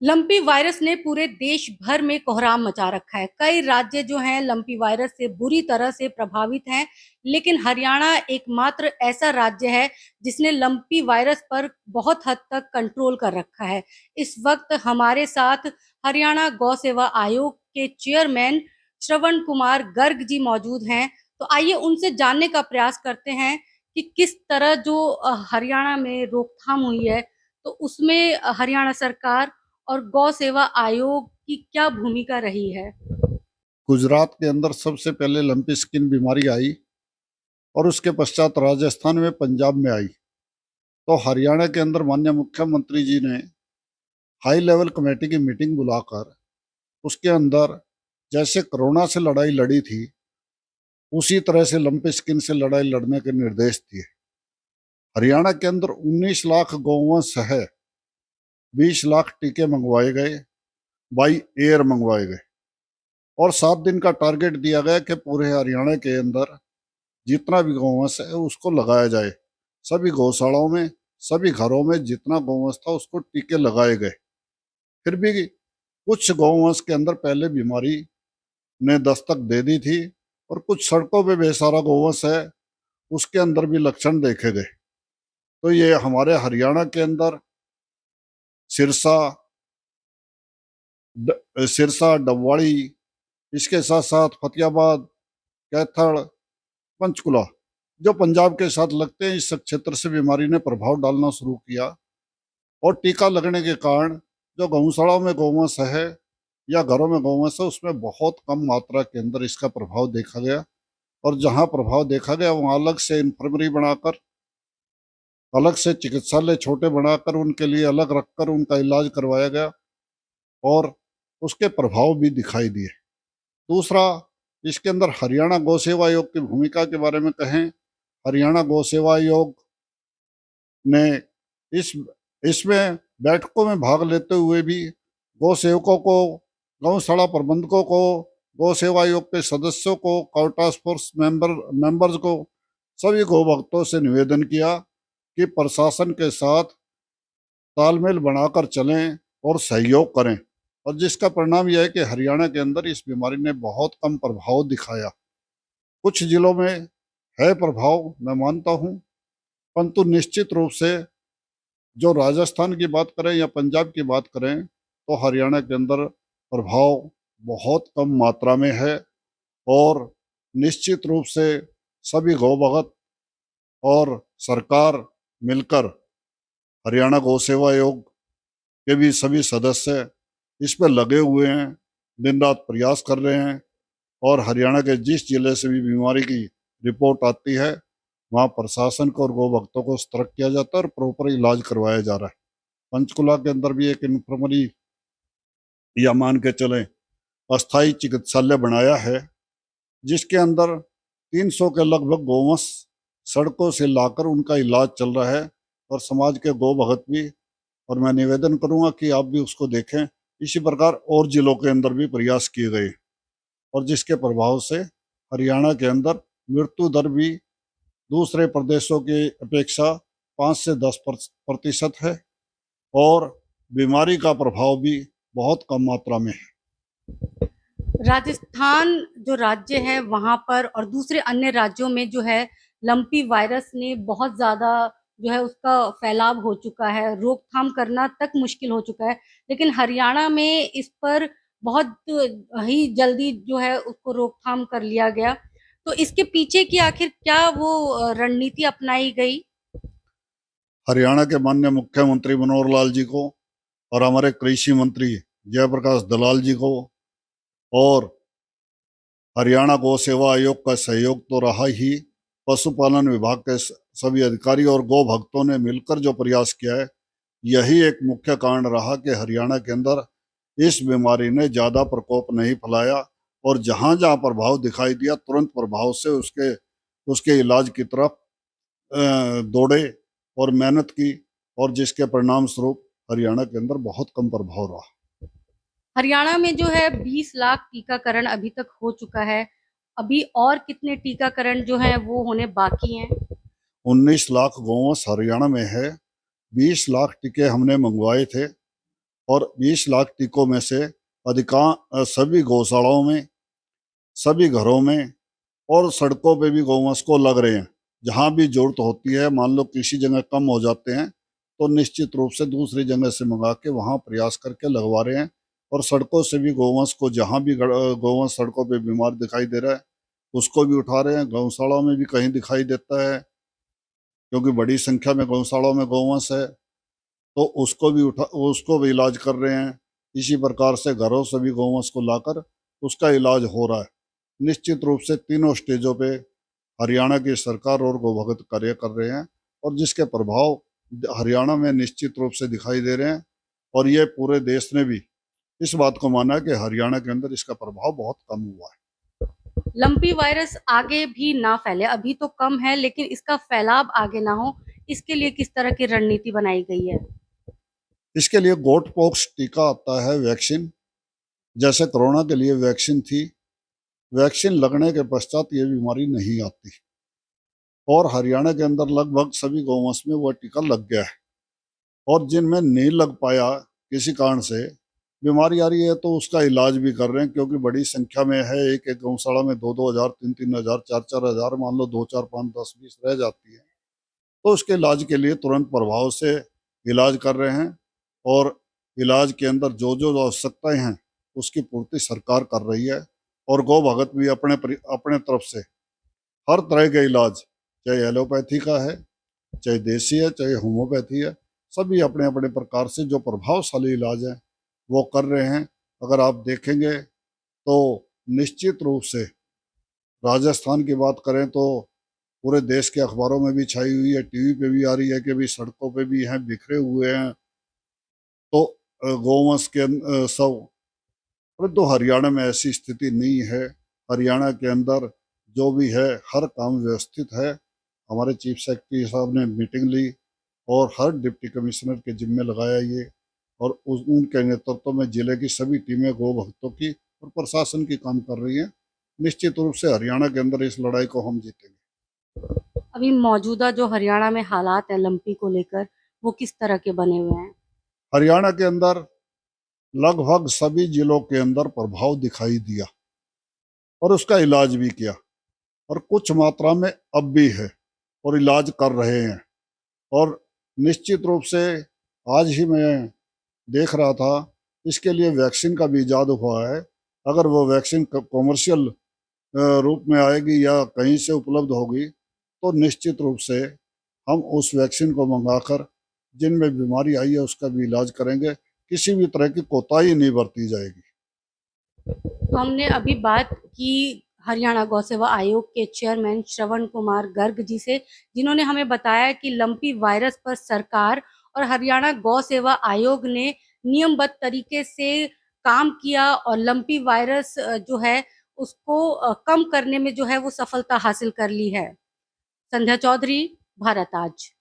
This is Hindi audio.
लंपी वायरस ने पूरे देश भर में कोहराम मचा रखा है। कई राज्य जो हैं लंपी वायरस से बुरी तरह से प्रभावित हैं, लेकिन हरियाणा एकमात्र ऐसा राज्य है जिसने लंपी वायरस पर बहुत हद तक कंट्रोल कर रखा है। इस वक्त हमारे साथ हरियाणा गौ सेवा आयोग के चेयरमैन श्रवण कुमार गर्ग जी मौजूद हैं। तो आइए उनसे जानने का प्रयास करते हैं कि किस तरह जो हरियाणा में रोकथाम हुई है, तो उसमें हरियाणा सरकार और गौ सेवा आयोग की क्या भूमिका रही है। गुजरात के अंदर सबसे पहले लंपी स्किन बीमारी आई और उसके पश्चात राजस्थान में, पंजाब में आई। तो हरियाणा के अंदर माननीय मुख्यमंत्री जी ने हाई लेवल कमेटी की मीटिंग बुलाकर उसके अंदर जैसे कोरोना से लड़ाई लड़ी थी, उसी तरह से लंपी स्किन से लड़ाई लड़ने के निर्देश दिए। हरियाणा के अंदर 19 लाख गौवंश है, 20 लाख टीके मंगवाए गए, बाई एयर मंगवाए गए और 7 दिन का टारगेट दिया गया कि पूरे हरियाणा के अंदर जितना भी गौवंश है उसको लगाया जाए। सभी गौशालाओं में, सभी घरों में जितना गौवंश था उसको टीके लगाए गए। फिर भी कुछ गौवंश के अंदर पहले बीमारी ने दस्तक दे दी थी और कुछ सड़कों पे बेसहारा गौवंश है, उसके अंदर भी लक्षण देखे गए। तो ये हमारे हरियाणा के अंदर सिरसा, सिरसा, डबवाड़ी, इसके साथ साथ फतेहाबाद, कैथल, पंचकुला जो पंजाब के साथ लगते हैं, इस क्षेत्र से बीमारी ने प्रभाव डालना शुरू किया। और टीका लगने के कारण जो गौशालाओं में गौवंश है या घरों में गौवंश है, उसमें बहुत कम मात्रा के अंदर इसका प्रभाव देखा गया। और जहां प्रभाव देखा गया वहां अलग से इन्फर्मरी बनाकर, अलग से चिकित्सालय छोटे बनाकर उनके लिए अलग रखकर उनका इलाज करवाया गया और उसके प्रभाव भी दिखाई दिए। दूसरा, इसके अंदर हरियाणा गौ सेवा आयोग की भूमिका के बारे में कहें, हरियाणा गौ सेवा आयोग ने इस इसमें बैठकों में भाग लेते हुए भी गौ सेवकों को, गौशाला प्रबंधकों को, गौ सेवा आयोग के सदस्यों को, काउ टास्क फोर्स मेंबर्स को, सभी गौ भक्तों से निवेदन किया कि प्रशासन के साथ तालमेल बनाकर चलें और सहयोग करें। और जिसका परिणाम यह है कि हरियाणा के अंदर इस बीमारी ने बहुत कम प्रभाव दिखाया। कुछ जिलों में है प्रभाव, मैं मानता हूँ, परंतु निश्चित रूप से जो राजस्थान की बात करें या पंजाब की बात करें, तो हरियाणा के अंदर प्रभाव बहुत कम मात्रा में है। और निश्चित रूप से सभी गौ भगत और सरकार मिलकर, हरियाणा गौ सेवा आयोग के भी सभी सदस्य इस पर लगे हुए हैं, दिन रात प्रयास कर रहे हैं। और हरियाणा के जिस जिले से भी बीमारी की रिपोर्ट आती है, वहाँ प्रशासन को और गौ भक्तों को सतर्क किया जाता है और प्रॉपर इलाज करवाया जा रहा है। पंचकुला के अंदर भी एक इन्फर्मरी या मान के चलें अस्थाई चिकित्सालय बनाया है, जिसके अंदर 300 के लगभग गौवंश सड़कों से लाकर उनका इलाज चल रहा है। और समाज के गौ भगत भी, और मैं निवेदन करूंगा कि आप भी उसको देखें। इसी प्रकार और जिलों के अंदर भी प्रयास किए गए और जिसके प्रभाव से हरियाणा के अंदर मृत्यु दर भी दूसरे प्रदेशों की अपेक्षा 5 से 10% है और बीमारी का प्रभाव भी बहुत कम मात्रा में है। राजस्थान जो राज्य है वहां पर और दूसरे अन्य राज्यों में जो है लंपी वायरस ने बहुत ज्यादा जो है उसका फैलाव हो चुका है, रोकथाम करना तक मुश्किल हो चुका है। लेकिन हरियाणा में इस पर बहुत ही जल्दी जो है उसको रोकथाम कर लिया गया। तो इसके पीछे की आखिर क्या वो रणनीति अपनाई गई। हरियाणा के माननीय मुख्यमंत्री मनोहर लाल जी को और हमारे कृषि मंत्री जयप्रकाश दलाल जी को और हरियाणा गौ सेवा आयोग का सहयोग तो रहा ही, पशुपालन विभाग के सभी अधिकारी और गौ भक्तों ने मिलकर जो प्रयास किया है, यही एक मुख्य कारण रहा कि हरियाणा के अंदर इस बीमारी ने ज़्यादा प्रकोप नहीं फैलाया। और जहाँ जहाँ प्रभाव दिखाई दिया, तुरंत प्रभाव से उसके उसके इलाज की तरफ दौड़े और मेहनत की। और जिसके परिणाम स्वरूप हरियाणा के अंदर बहुत कम प्रभाव रहा। हरियाणा में जो है 20 लाख टीकाकरण अभी तक हो चुका है। अभी और कितने टीकाकरण जो है वो होने बाकी हैं। 19 लाख गौवंश हरियाणा में है, 20 लाख टीके हमने मंगवाए थे और 20 लाख टीकों में से अधिकांश सभी गौशालाओं में, सभी घरों में और सड़कों पे भी गौवंश को लग रहे हैं। जहाँ भी जरूरत होती है, मान लो किसी जगह कम हो जाते हैं तो निश्चित रूप से दूसरी जगह से मंगा के वहाँ प्रयास करके लगवा रहे हैं। और सड़कों से भी गौवंश को, जहाँ भी गौवंश सड़कों पे बीमार दिखाई दे रहा है उसको भी उठा रहे हैं। गौशालाओं में भी कहीं दिखाई देता है, क्योंकि बड़ी संख्या में गौशालाओं में गौवंश है, तो उसको भी इलाज कर रहे हैं। इसी प्रकार से घरों से भी गौवंश को लाकर उसका इलाज हो रहा है। निश्चित रूप से तीनों स्टेजों पे हरियाणा की सरकार और गौभगत कार्य कर रहे हैं, और जिसके प्रभाव हरियाणा में निश्चित रूप से दिखाई दे रहे हैं। और ये पूरे देश ने भी इस बात को माना है कि हरियाणा के अंदर इसका प्रभाव बहुत कम हुआ है। लंपी वायरस आगे भी ना फैले, अभी तो कम है लेकिन इसका फैलाव आगे ना हो, इसके लिए किस तरह की रणनीति बनाई गई है? इसके लिए गोट पॉक्स टीका आता है, वैक्सीन। जैसे कोरोना के लिए वैक्सीन थी, वैक्सीन लगने के पश्चात ये बीमारी नहीं आती। और हरियाणा के अंदर लगभग सभी गौवंश में वह टीका लग गया है। और जिनमें नहीं लग पाया, किसी कारण से बीमारी आ रही है, तो उसका इलाज भी कर रहे हैं, क्योंकि बड़ी संख्या में है। एक एक गौशाला में 2-2 हजार, 3-3 हजार, 4-4 हजार, मान लो 2-4-5-10-20 रह जाती है, तो उसके इलाज के लिए तुरंत प्रभाव से इलाज कर रहे हैं। और इलाज के अंदर जो जो आवश्यकताएं हैं उसकी पूर्ति सरकार कर रही है। और गौ भगत भी अपने तरफ से हर तरह के इलाज, चाहे एलोपैथी का है, चाहे देसी है, चाहे होम्योपैथी है, सभी अपने अपने प्रकार से जो प्रभावशाली इलाज है वो कर रहे हैं। अगर आप देखेंगे तो निश्चित रूप से राजस्थान की बात करें तो पूरे देश के अखबारों में भी छाई हुई है, टीवी पे भी आ रही है कि भाई सड़कों पे भी हैं, बिखरे हुए हैं, तो गौवंश के सब। परंतु हरियाणा में ऐसी स्थिति नहीं है। हरियाणा के अंदर जो भी है हर काम व्यवस्थित है। हमारे चीफ सेक्रेटरी साहब ने मीटिंग ली और हर डिप्टी कमिश्नर के जिम्मे लगाया ये, और उनके नेतृत्व में जिले की सभी टीमें गौ भक्तों की और प्रशासन की काम कर रही हैं। निश्चित रूप से हरियाणा के अंदर इस लड़ाई को हम जीतेंगे। अभी मौजूदा जो हरियाणा में हालात है लंपी को लेकर, वो किस तरह के बने हुए हैं? हरियाणा के अंदर लगभग सभी जिलों के अंदर प्रभाव दिखाई दिया और उसका इलाज भी किया, और कुछ मात्रा में अब भी है और इलाज कर रहे हैं। और निश्चित रूप से आज ही मैं देख रहा था, इसके लिए वैक्सीन का भी इजाद हुआ है। अगर वो वैक्सीन कॉमर्शियल रूप में आएगी या कहीं से उपलब्ध होगी, तो निश्चित रूप से हम उस वैक्सीन को मंगाकर जिनमें बीमारी आई है उसका भी इलाज करेंगे। किसी भी तरह की कोताही नहीं बरती जाएगी। तो हमने अभी बात की हरियाणा गौ सेवा आयोग के चेयरमैन श्रवण कुमार गर्ग जी से, जिन्होंने हमें बताया कि लंपी वायरस पर सरकार और हरियाणा गौ सेवा आयोग ने नियमबद्ध तरीके से काम किया और लंपी वायरस जो है उसको कम करने में जो है वो सफलता हासिल कर ली है। संध्या चौधरी, भारत आज।